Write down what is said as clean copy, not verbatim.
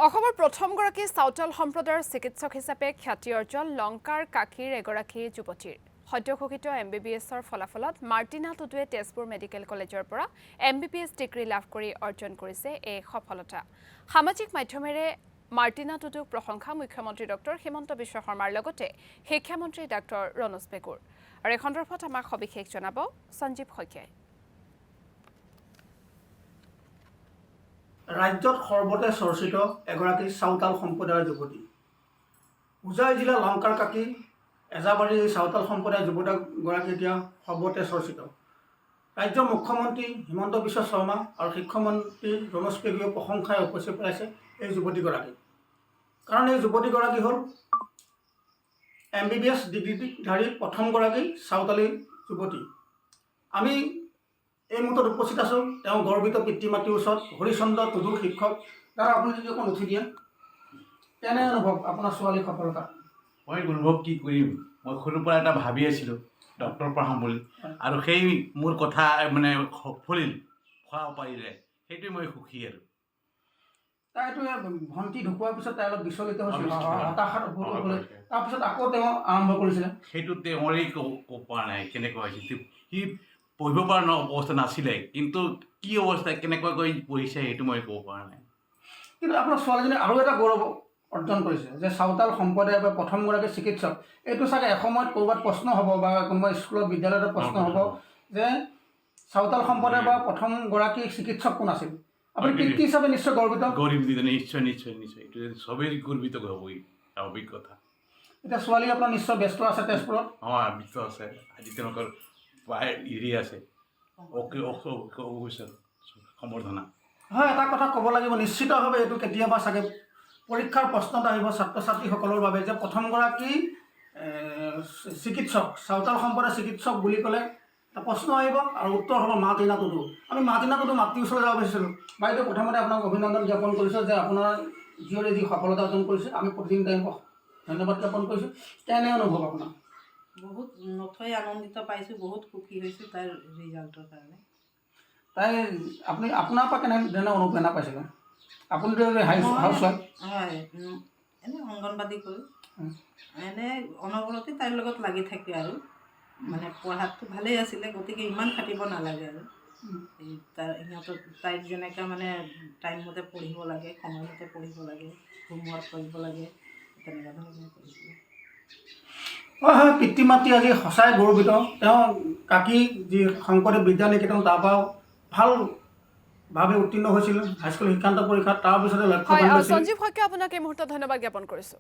অসমৰ প্ৰথমগৰাকী চাওতাল সম্প্ৰদায়ৰ চিকিৎসক হিচাপে খ্যাতি অৰ্জন লংকাৰ কাকিৰ এগৰাকী যুৱতীৰ সদ্যঘোষিত MBBSৰ ফলাফলত মাৰ্টিনা টুডুৱে তেজপুৰ মেডিকেল কলেজৰ পৰা MBBS ডিগ্ৰী লাভ কৰি অৰ্জন কৰিছে এই সফলতা। সামাজিক মাধ্যমেৰে মাৰ্টিনা টুডুক প্ৰশংসা মুখ্যমন্ত্ৰী ডক্টৰ হিমন্ত বিশ্ব শৰ্মাৰ লগতে শিক্ষামন্ত্ৰী ডক্টৰ ৰণোজ পেগুৰ। আৰু এই সন্দৰ্ভত আমাক সবিশেষ জনাব সঞ্জীৱ শইকীয়াই। ৰাজ্যত সৰ্বতে চৰ্চিত এগৰাকী চাওতাল সম্প্ৰদায়ৰ যুৱতী উজাই জিলা লংকাৰ কাকি এজাবাৰী চাওতাল সম্প্ৰদায়ৰ যুৱতীগৰাকী এতিয়া সৰ্বতে চৰ্চিত। ৰাজ্যৰ মুখ্যমন্ত্ৰী হিমন্ত বিশ্ব শৰ্মা আৰু শিক্ষামন্ত্ৰী ৰণোজ পেগুৱে প্ৰশংসাৰে উপচি পেলাইছে এই যুৱতীগৰাকী। কাৰণ এই যুৱতীগৰাকী হ'ল MBBS ডিগ্ৰীধাৰী প্ৰথমগৰাকী চাওতালী যুৱতী। আমি এই মুহূৰ্তত উপস্থিত আছোঁ তেওঁ গৰ্বিত পিতৃ মাতৃৰ ওচৰত হৰিচন্দ্ৰ টুডু শিক্ষক। দাদা আপুনি যদি অকণ উঠি দিয়ে, কেনে অনুভৱ আপোনাৰ ছোৱালীৰ সফলতা? মই অনুভৱ কি কৰিম, মই সৰুৰ পৰা এটা ভাবি আছিলোঁ ডক্টৰ পঢ়াম বুলি, আৰু সেই মোৰ কথা মানে সফলিল খোৱা পাৰিলে, সেইটোৱে মই সুখী। আৰু তাইতো ভণ্টি ঢুকোৱাৰ পিছত তাই অলপ বিচলিত হৈছিল, হতাশাত হ'বলৈ, তাৰপিছত আকৌ তেওঁ আৰম্ভ কৰিছিলে। সেইটো তেওঁৰেই ক'ব পৰা নাই কেনেকুৱা হৈছিল। সি পঢ়িব পৰা অৱস্থা নাছিলে, কিন্তু কি অৱস্থা কেনেকুৱাকৈ পঢ়িছে সেইটো মই ক'ব পৰা নাই। কিন্তু আপোনাৰ ছোৱালীজনী আৰু এটা গৌৰৱ অৰ্জন কৰিছে যে চাওতাল সম্প্ৰদায়ৰ পৰা প্ৰথমগৰাকী চিকিৎসক। এইটো চাগে এসময়ত ক'ৰবাত প্ৰশ্ন হ'ব বা কোনোবা স্কুলত বিদ্যালয়ত প্ৰশ্ন হ'ব যে চাওতাল সম্প্ৰদায়ৰ পৰা প্ৰথমগৰাকী চিকিৎসক কোন আছিল। আপুনি পিতৃ হিচাপে নিশ্চয় গৰ্বিত। নিশ্চয় নিশ্চয় নিশ্চয়, এইটো চবেই গৰ্বিত হ'বই, স্বাভাৱিক কথা। এতিয়া ছোৱালী আপোনাৰ নিশ্চয় ব্যস্ত আছে তেজপুৰত। হয়, ব্যস্ত আছে। আজি তেওঁলোকৰ প্ৰায় আছে সম্বৰ্ধনা। হয়, এটা কথা ক'ব লাগিব, নিশ্চিতভাৱে এইটো কেতিয়াবা চাগে পৰীক্ষাৰ প্ৰশ্নত আহিব ছাত্ৰ ছাত্ৰীসকলৰ বাবে যে প্ৰথমগৰাকী চিকিৎসক চাওতাল সম্প্ৰদায়ৰ চিকিৎসক বুলি ক'লে এটা প্ৰশ্ন আহিব আৰু উত্তৰ হ'ব মাৰ্টিনা টুডু। আমি মাৰ্টিনা টুডু মাতৃৰ ওচৰলৈ যাব বিচাৰিছিলোঁ। বাইদেউ, প্ৰথমতে আপোনাক অভিনন্দন জ্ঞাপন কৰিছোঁ যে আপোনাৰ জীয়ৰে যি সফলতা অৰ্জন কৰিছে, আমি প্ৰতিদিন তেওঁক ধন্যবাদ জ্ঞাপন কৰিছোঁ। কেনে অনুভৱ আপোনাৰ? বহুত নথৈ আনন্দিত পাইছোঁ, বহুত সুখী হৈছোঁ তাইৰ ৰিজাল্টৰ কাৰণে। তাই আপুনি আপোনাৰ পৰা কেনেধৰণে অনুপ্ৰেৰণা পাইছিলে? আপুনিতো হাউচ ৱাইফ। হয়, এনেই অংগনবাদী কৰোঁ, এনে অনবৰতে তাইৰ লগত লাগি থাকে আৰু মানে পঢ়াতটো ভালেই আছিলে, গতিকে ইমান খাটিব নালাগে আৰু তাইক যেনেকৈ মানে টাইমমতে পঢ়িব লাগে, সময়মতে পঢ়িব লাগে, হোমৱৰ্ক কৰিব লাগে, তেনেকুৱা ধৰণে কৰিছিলে। হয় হয়, পিতৃ মাতৃ আজি সঁচাই গৌৰৱিত। তেওঁ কাকি যি শংকৰদেৱ বিদ্যা নিকেতন তাৰ পৰাও ভালভাৱে উত্তীৰ্ণ হৈছিল হাইস্কুল শিক্ষান্ত পৰীক্ষাত, তাৰপিছতে লক্ষ্য সঞ্জীৱ শইকীয়া, আপোনাক এই মুহূৰ্তত ধন্যবাদ জ্ঞাপন কৰিছোঁ।